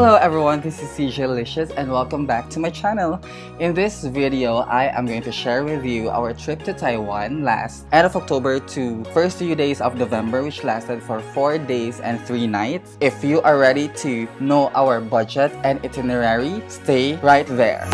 Hello everyone, this is CJ Licious and welcome back to my channel. In this video, I am going to share with you our trip to Taiwan last end of October to first few days of November, which lasted for 4 days and 3 nights. If you are ready to know our budget and itinerary, stay right there.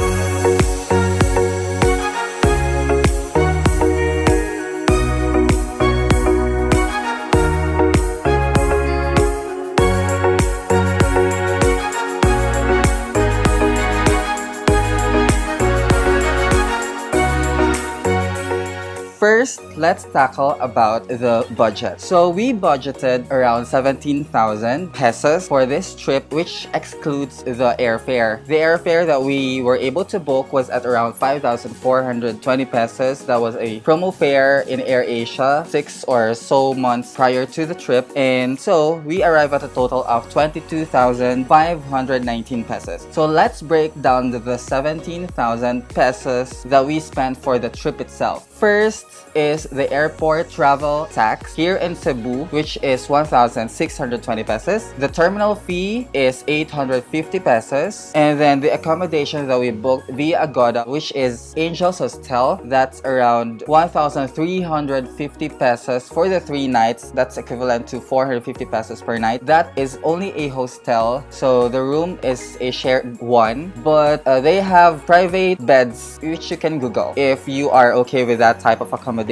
First, let's tackle about the budget. So we budgeted around 17,000 pesos for this trip, which excludes the airfare. The airfare that we were able to book was at around 5,420 pesos. That was a promo fare in AirAsia 6 or so months prior to the trip. And so we arrived at a total of 22,519 pesos. So let's break down the 17,000 pesos that we spent for the trip itself. First is the airport travel tax here in Cebu, which is 1,620 pesos. The terminal fee is 850 pesos. And then the accommodation that we booked via Agoda, which is Angel's Hostel, that's around 1,350 pesos for the 3 nights. That's equivalent to 450 pesos per night. That is only a hostel, so the room is a shared one, but they have private beds, which you can Google if you are okay with that type of accommodation.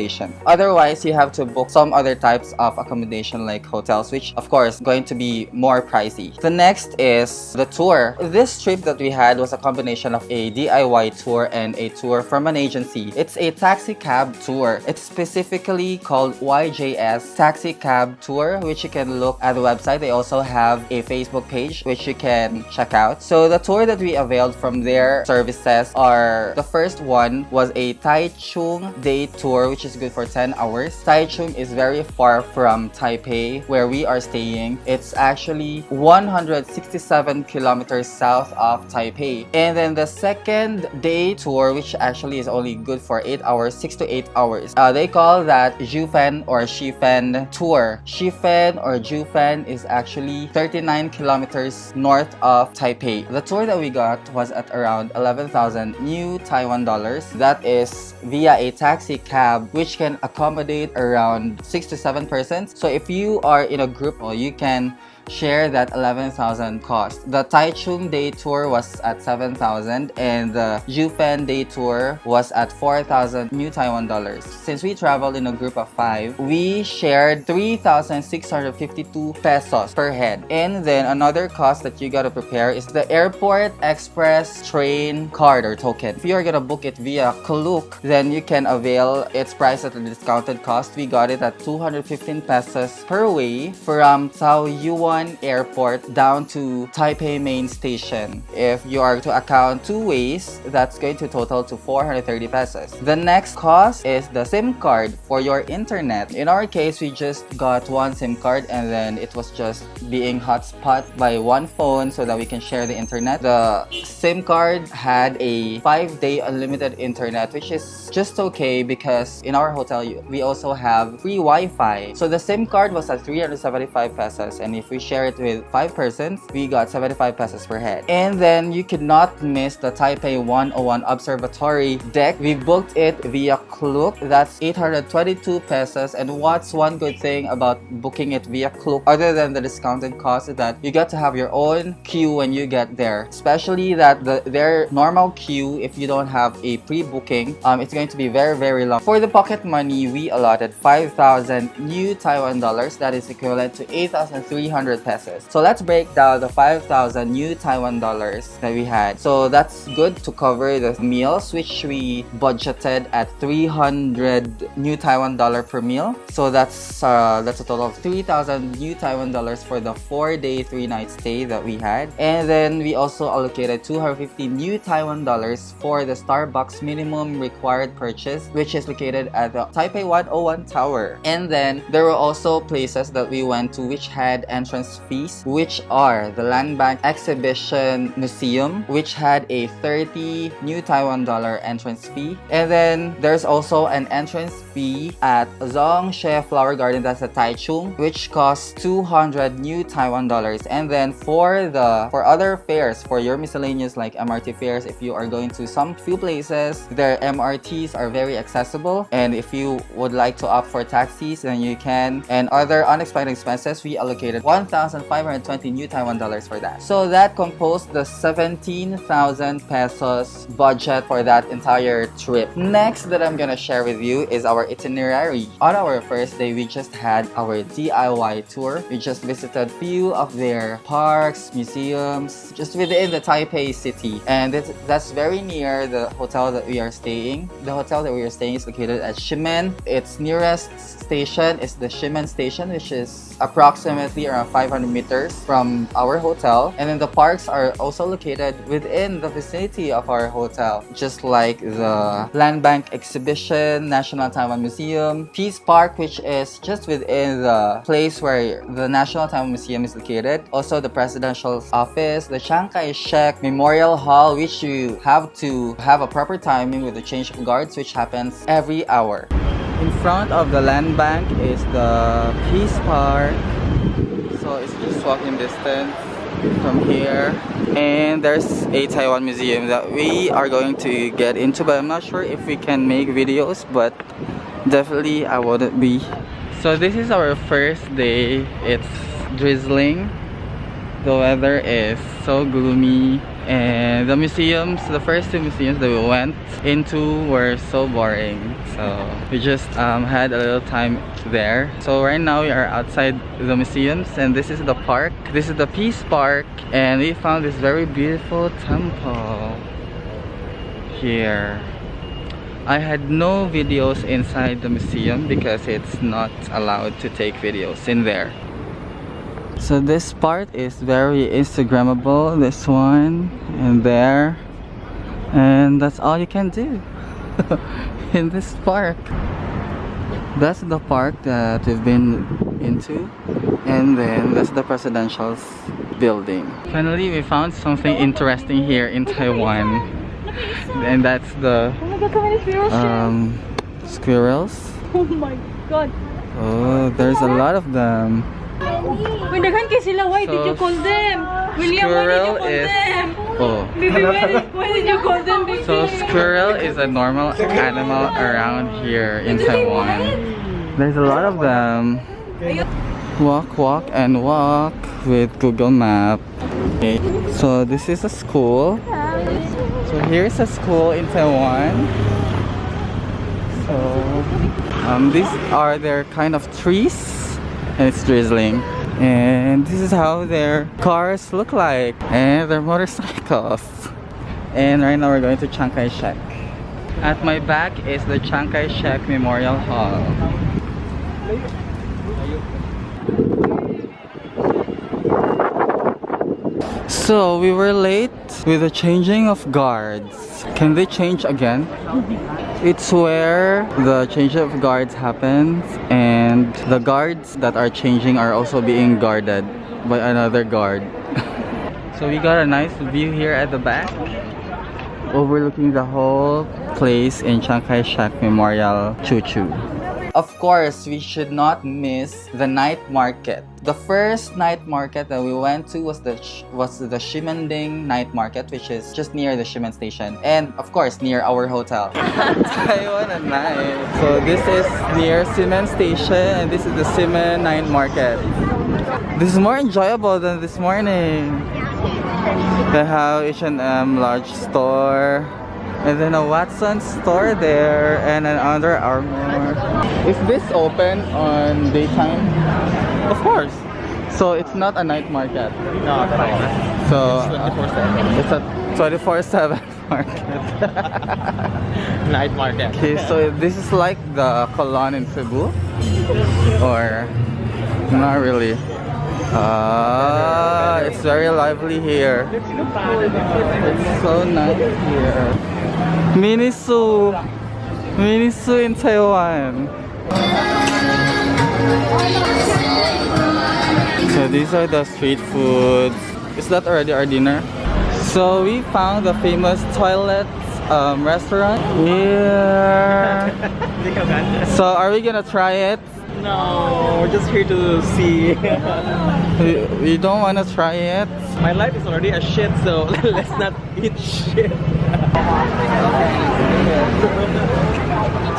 Otherwise, you have to book some other types of accommodation like hotels, which of course going to be more pricey. The next is the tour. This trip that we had was a combination of a DIY tour and a tour from an agency. It's a taxi cab tour. It's specifically called YJS Taxi Cab Tour, which you can look at the website. They also have a Facebook page which you can check out. So the tour that we availed from their services are, the first one was a Taichung day tour, which is good for 10 hours. Taichung is very far from Taipei, where we are staying. It's actually 167 kilometers south of Taipei. And then the second day tour, which actually is only good for 8 hours, 6 to 8 hours. They call that Jufen or Shifen tour. Shifen or Jufen is actually 39 kilometers north of Taipei. The tour that we got was at around 11,000 new Taiwan dollars. That is via a taxi cab, which can accommodate around 6 to 7 persons. So if you are in a group, you can share that 11,000 cost. The Taichung day tour was at 7,000 and the Jufen day tour was at 4,000 new Taiwan dollars. Since we traveled in a group of 5, we shared 3,652 pesos per head. And then another cost that you gotta prepare is the airport express train card or token. If you're gonna book it via Klook, then you can avail its price at a discounted cost. We got it at 215 pesos per way from Taoyuan Airport down to Taipei Main Station. If you are to account 2 ways, that's going to total to 430 pesos. The next cost is the SIM card for your internet. In our case, we just got 1 SIM card and then it was just being hotspot by 1 phone so that we can share the internet. The SIM card had a 5-day unlimited internet, which is just okay because in our hotel we also have free Wi-Fi. So the SIM card was at 375 pesos, and if we share it with 5 persons, we got 75 pesos per head. And then you could not miss the Taipei 101 Observatory deck. We booked it via Klook. That's 822 pesos. And what's one good thing about booking it via Klook other than the discounted cost is that you get to have your own queue when you get there. Especially that their normal queue, if you don't have a pre-booking, it's going to be very, very long. For the pocket money, we allotted 5,000 new Taiwan dollars. That is equivalent to 8,300 pesos. So let's break down the 5,000 new Taiwan dollars that we had. So that's good to cover the meals, which we budgeted at 300 new Taiwan dollar per meal. So that's a total of 3,000 new Taiwan dollars for the 4-day 3-night stay that we had. And then we also allocated 250 new Taiwan dollars for the Starbucks minimum required purchase, which is located at the Taipei 101 Tower. And then there were also places that we went to which had entrance entrance fees, which are the Land Bank Exhibition Museum, which had a 30 new Taiwan dollar entrance fee. And then there's also an entrance fee at Zongshe Flower Garden, that's at Taichung, which costs 200 new Taiwan dollars. And then for other fares, for your miscellaneous like MRT fares, if you are going to some few places, their MRTs are very accessible. And if you would like to opt for taxis, then you can. And other unexpected expenses, we allocated 1,520 new Taiwan dollars for that. So that composed the 17,000 pesos budget for that entire trip. Next that I'm gonna share with you is our itinerary. On our first day, we just had our DIY tour. We just visited few of their parks, museums, just within the Taipei city. And that's very near the hotel that we are staying. The hotel that we are staying is located at Shimon. Its nearest station is the Shimon station, which is approximately around 500 meters from our hotel. And then the parks are also located within the vicinity of our hotel, just like the Land Bank Exhibition, National Taiwan Museum, Peace Park, which is just within the place where the National Taiwan Museum is located. Also the Presidential Office, the Chiang Kai-Shek Memorial Hall, which you have to have a proper timing with the change of guards, which happens every hour. In front of the Land Bank is the Peace Park, so it's just walking distance from here. And there's a Taiwan museum that we are going to get into, but I'm not sure if we can make videos, but definitely I wouldn't be. So this is our first day. It's drizzling. The weather is so gloomy, and the museums, the first two museums that we went into were so boring. So we just had a little time there. So right now we are outside the museums, and this is the park. This is the Peace Park, and we found this very beautiful temple here. I had no videos inside the museum because it's not allowed to take videos in there. So this part is very Instagrammable, this one and there, and that's all you can do in this park. That's the park that we've been into, and then that's the presidential building. Finally, we found something interesting here in Taiwan, and that's the squirrels. Oh my god. Oh, there's a lot of them. Why did you call them? William, why did you call them? Oh. Baby, why did you call them, baby? So squirrel is a normal animal around here in Taiwan. There's a lot of them. Walk, walk, and walk with Google Map. Okay. So this is a school. So here's a school in Taiwan. So these are their kind of trees. And it's drizzling, and this is how their cars look like, and their motorcycles. And right now we're going to Chiang Kai-Shek. At my back is the Chiang Kai-Shek Memorial Hall. So we were late with the changing of guards. Can they change again? It's where the change of guards happens, and the guards that are changing are also being guarded by another guard. So we got a nice view here at the back, overlooking the whole place in Chiang Kai-Shek Memorial Choo Choo. Of course, we should not miss the night market. The first night market that we went to was the Shimon night market, which is just near the Shimon station, and of course near our hotel. Taiwan at night. So this is near Shimon station, and this is the Shimon night market. This is more enjoyable than this morning. They have H&M large store, and then a Watson store there, and an Under Armour. Is this open on daytime? Of course. So it's not a night market. No, it's fine. So It's 24/7. it's a 24/7 market. Night market. Okay, so this is like the Colon in Cebu, or not really? It's very lively here. It's so nice here. Miniso in Taiwan. So these are the street foods. Is that already our dinner? So we found the famous toilet restaurant here. So are we gonna try it? No, we're just here to see. We don't wanna try it. My life is already a shit, so let's not eat shit.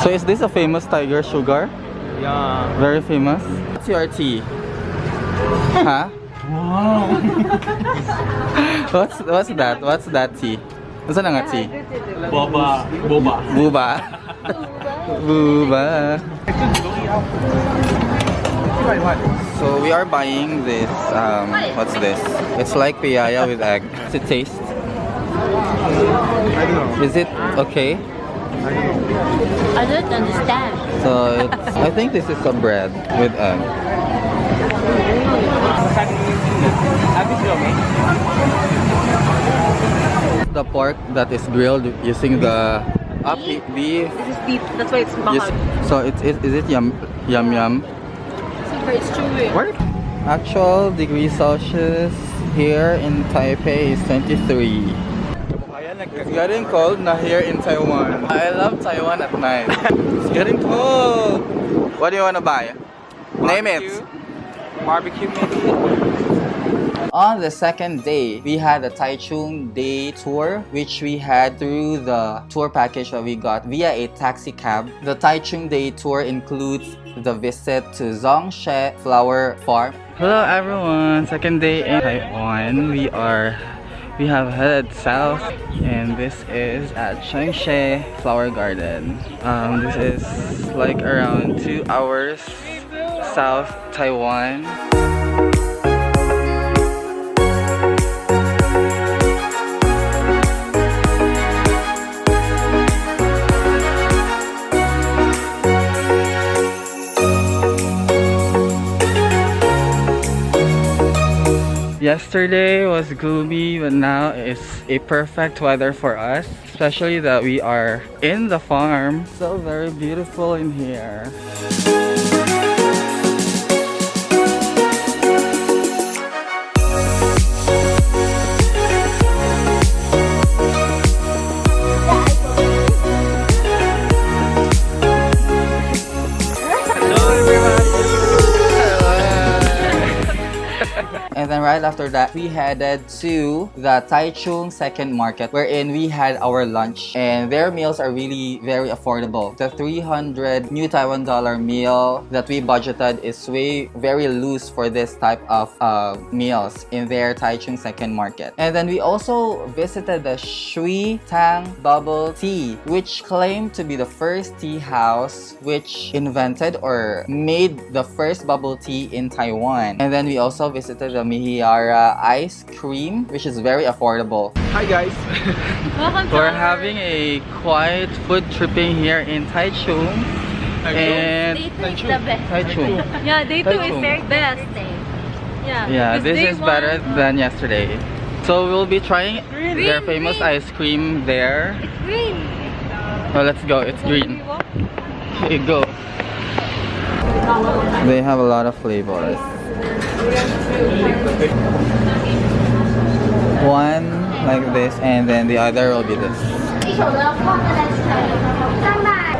So is this a famous tiger sugar? Yeah. Very famous. What's your tea? Huh? Wow. What's that? What's that tea? What's that tea? Boba. Boba. Buba. Buba. So we are buying this, what's this? It's like piyaya with egg. Does it taste? I don't know. Is it okay? I don't understand. So it's, I think this is a bread with egg. The pork that is grilled using the beef. This is beef. That's why it's mahal. So is it yum? Super, it's chewy. What? Actual degree Celsius here in Taipei is 23. It's getting cold now here in Taiwan. I love Taiwan at night. It's getting cold. What do you want to buy? Name it. Barbecue maybe? On the second day, we had a Taichung day tour, which we had through the tour package that we got via a taxi cab. The Taichung day tour includes the visit to Zongshe Flower Farm. Hello everyone, second day in Taiwan. We have headed south, and this is at Chiang Kai-Shek Flower Garden. This is like around 2 hours south Taiwan. Yesterday was gloomy, but now it's a perfect weather for us, especially that we are in the farm. So very beautiful in here. And then right after that, we headed to the Taichung Second Market, wherein we had our lunch. And their meals are really very affordable. The 300 New Taiwan dollar meal that we budgeted is very loose for this type of meals in their Taichung Second Market. And then we also visited the Shui Tang Bubble Tea, which claimed to be the first tea house which invented or made the first bubble tea in Taiwan. And then we also visited the Mihiara ice cream, which is very affordable. Hi guys. Welcome to We're having a quiet food tripping here in Taichung. And Day 2 is the best. Taichung. Yeah, day 2 is Taichung. very best. Yeah, Yeah, because this day is one- better than yesterday. So we'll be trying Green, their famous green. ice cream there. It's green. Well, let's go. It's green. We walk. Okay, go. They have a lot of flavors. One like this, and then the other will be this.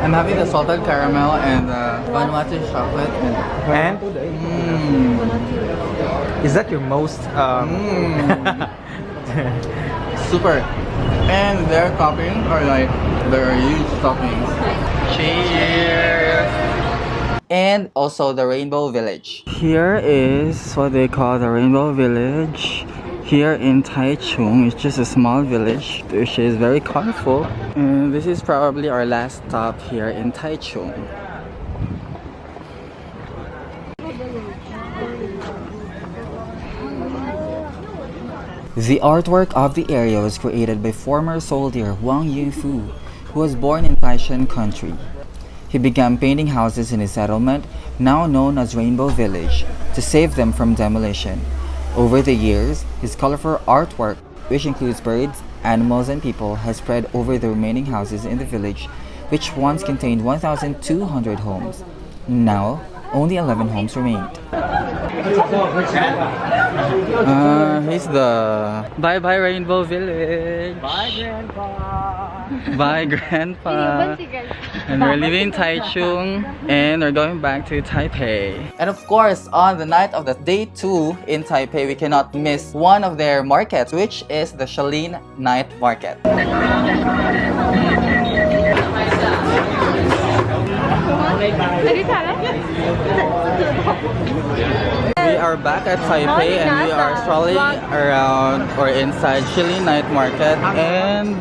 I'm having the salted caramel and the Vanuatu chocolate. And is that your most Super. And their toppings are like very huge toppings. Cheers! And also the Rainbow Village. Here is what they call the Rainbow Village. Here in Taichung, it's just a small village which is very colorful. And this is probably our last stop here in Taichung. The artwork of the area was created by former soldier Wang Yunfu, who was born in Taishan country. He began painting houses in his settlement, now known as Rainbow Village, to save them from demolition. Over the years, his colorful artwork, which includes birds, animals, and people, has spread over the remaining houses in the village, which once contained 1,200 homes. Now, Only 11 homes remained. Here's the bye-bye Rainbow Village. Bye, Grandpa. Bye, Grandpa. And we're leaving Taichung and we're going back to Taipei. And of course, on the night of the day 2 in Taipei, we cannot miss one of their markets, which is the Shilin Night Market. We are back at Taipei and we are strolling around or inside Shilin Night Market, and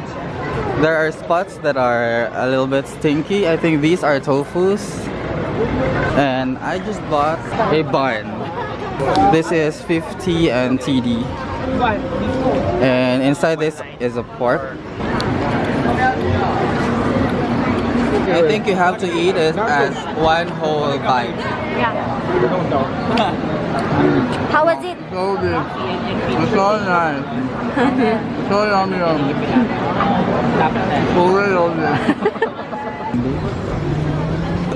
there are spots that are a little bit stinky. I think these are tofus, and I just bought a bun. This is 50 NTD, and inside this is a pork. I think you have to eat it as one whole bite. How was it? So good. It's so nice. So yummy.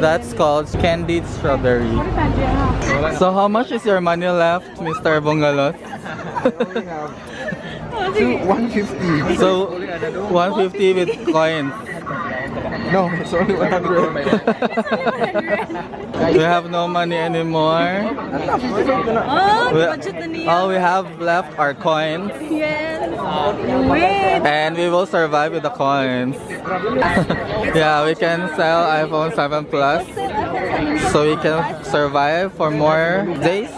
That's called candied strawberry. So how much is your money left, Mr. Bongalot? 150. So 150 with coins. No, it's only 100. We have no money anymore. All we have left are coins. Yes. And we will survive with the coins. Yeah, we can sell iPhone 7 Plus so we can survive for more days.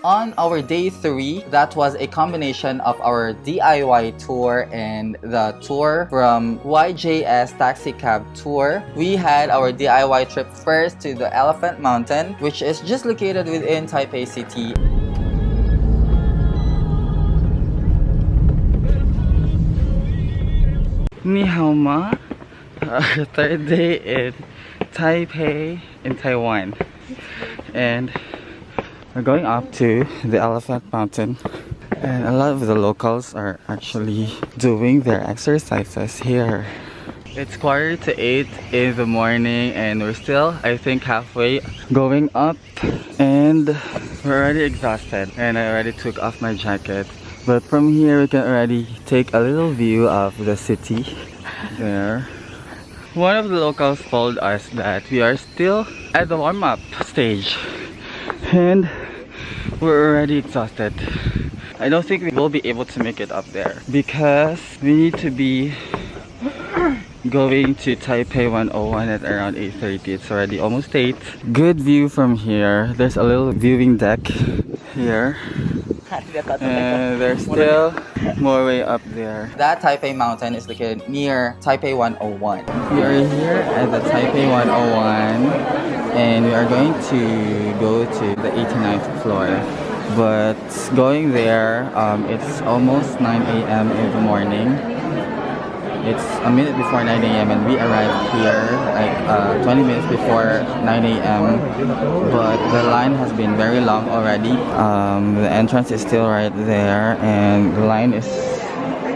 On our day 3, that was a combination of our DIY tour and the tour from YJS Taxi Cab Tour. We had our DIY trip first to the Elephant Mountain, which is just located within Taipei City. Ni hao ma. Our third day in Taipei in Taiwan. And we're going up to the Elephant Mountain, and a lot of the locals are actually doing their exercises here. It's 7:45 in the morning and we're still, I think, halfway going up, and we're already exhausted and I already took off my jacket. But from here we can already take a little view of the city there. One of the locals told us that we are still at the warm-up stage and we're already exhausted. I don't think we will be able to make it up there because we need to be going to Taipei 101 at around 8:30. It's already almost 8. Good view from here. There's a little viewing deck here. And there's still more way up there. That Taipei Mountain is located near Taipei 101. We are here at the Taipei 101 and we are going to go to the 89th floor. But going there, it's almost 9 a.m. in the morning. It's a minute before 9 a.m. and we arrived here like 20 minutes before 9 a.m. But the line has been very long already. The entrance is still right there and the line is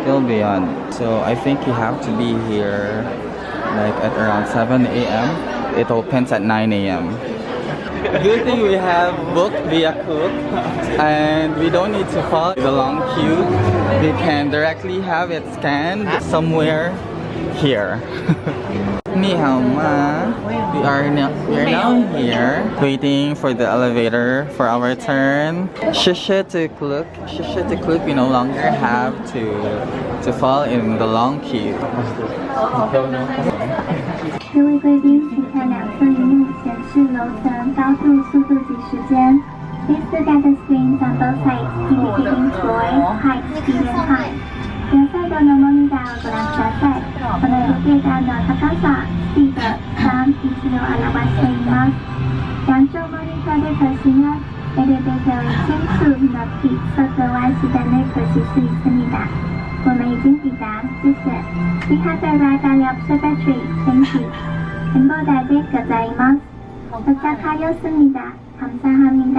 still beyond. So I think you have to be here like at around 7 a.m. It opens at 9 a.m. Good thing we have booked via Cook and we don't need to follow the long queue. We can directly have it scanned somewhere here. Ni hao ma. We are now here waiting for the elevator for our turn. Shisha to Kluk. Shisha to Kluk, we no longer have to fall in the long queue. 各位贵宾，请看两侧荧幕显示楼层、高度、速度及时间。Please look at the screens on both sides indicating floor, height, speed, and time. 両サイドのモニターをご覧ください。このエレベーターの高さ、スピード、3、1を表しています。两侧モニター的可行呢，エレベーター清楚、높이、速度완시 등을 표시 수 있습니다. 我们已经抵达，谢谢。We have arrived at the observatory. Thank you. 행복하게 가자이마스. 도착하였습니다. 감사합니다.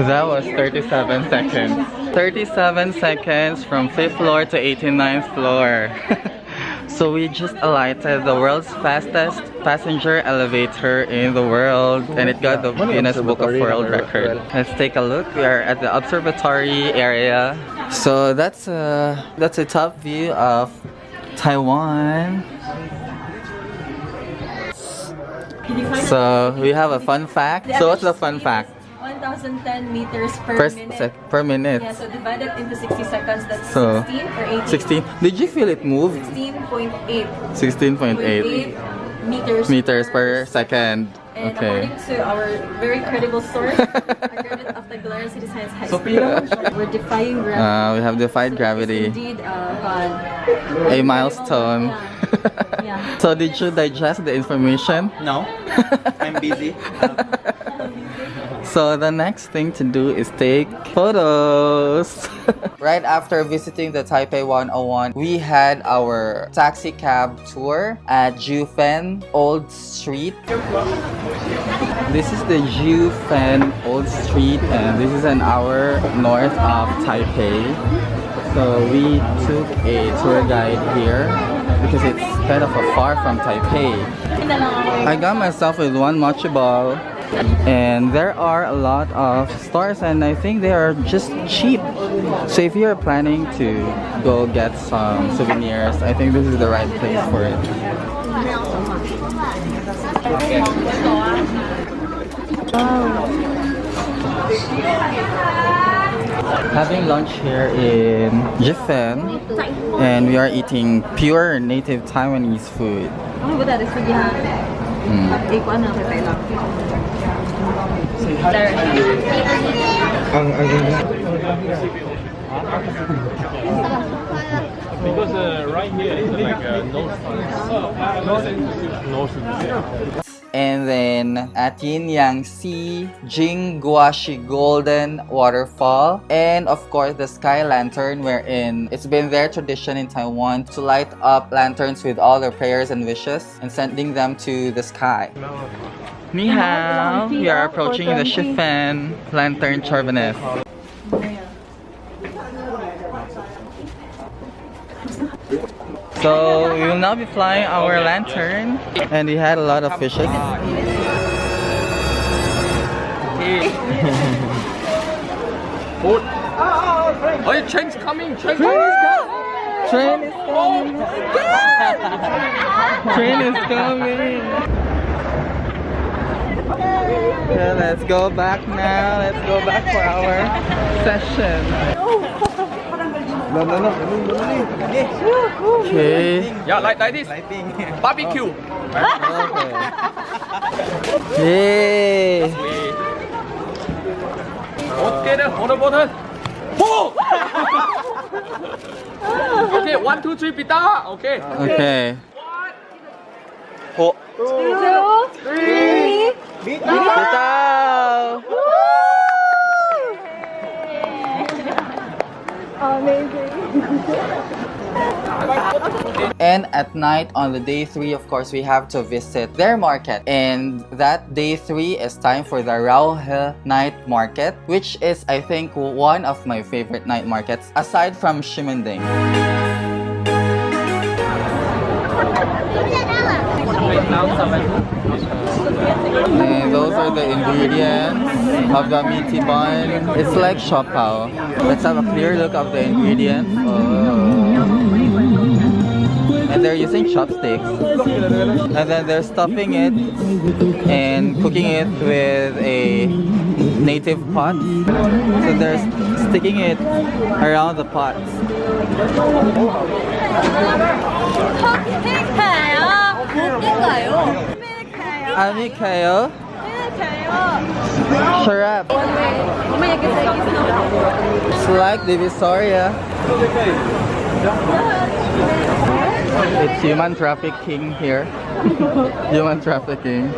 That was 37 seconds. 37 seconds from 5th floor to 89th floor. So we just alighted the world's fastest passenger elevator in the world, and it got the Guinness Book of World Record. Let's take a look. We are at the Observatory area. So that's a top view of Taiwan. So we have a fun fact. So what's the fun fact? 1,010 meters per minute. Yeah, so divided into 60 seconds, that's So, 16 or 18. 16. Did you feel it move? 16.8. 16.8 meters per second. And Okay. according to our very credible source, a graduate of the Galerian City Science High School, we're defying gravity. We have defied So gravity. it's indeed fun. A milestone. Yeah. So did you digest the information? No, I'm busy. So the next thing to do is take photos. Right after visiting the Taipei 101, we had our taxi cab tour at Jufen Old Street. This is the Jufen Old Street, and this is an hour north of Taipei. So we took a tour guide here because it's kind of far from Taipei. I got myself with one mochi ball. And there are a lot of stores, and I think they are just cheap. So if you're planning to go get some souvenirs, I think this is the right place for it. Having lunch here in Jifen, and we are eating pure native Taiwanese food. Because right here is like north. And then at Yin Yang Sea, Jingguashi Golden Waterfall, and of course the Sky Lantern, wherein it's been their tradition in Taiwan to light up lanterns with all their prayers and wishes and sending them to the sky. Ni hao, we are approaching the Shifen Lantern Chorbanes. So we will now be flying our lantern, and we had a lot of fishes. Oh, train's coming! Train Train is coming! Train is coming! Yeah, let's go back now. Let's go back for our session. Okay. Yeah, like this. Barbecue. Yay! Okay, then water bottle. Whoa! Okay, 1, 2, 3, pita. Okay. Okay. 4, 2, 3, Bitaw! And at night on the day 3, of course, we have to visit their market. And that day 3 is time for the Rioja night market, which is, I think, one of my favorite night markets aside from Shimon. And those are the ingredients of the meaty bun. It's like shopao. Let's have a clear look of the ingredients. And they're using chopsticks. And then they're stuffing it and cooking it with a native pot. So they're sticking it around the pots. Amikayo? Sharap. It's like Divisoria. It's human trafficking here. Human trafficking.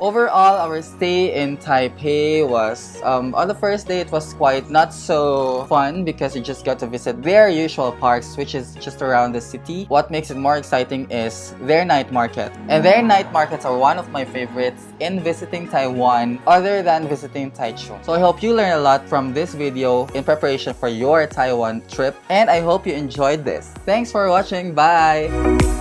overall, our stay in Taipei was, on the first day, it was quite not so fun because you just got to visit their usual parks, which is just around the city. What makes it more exciting is their night market. And their night markets are one of my favorites in visiting Taiwan other than visiting Taichung. So I hope you learned a lot from this video in preparation for your Taiwan trip, and I hope you enjoyed this. Thanks for watching. Bye!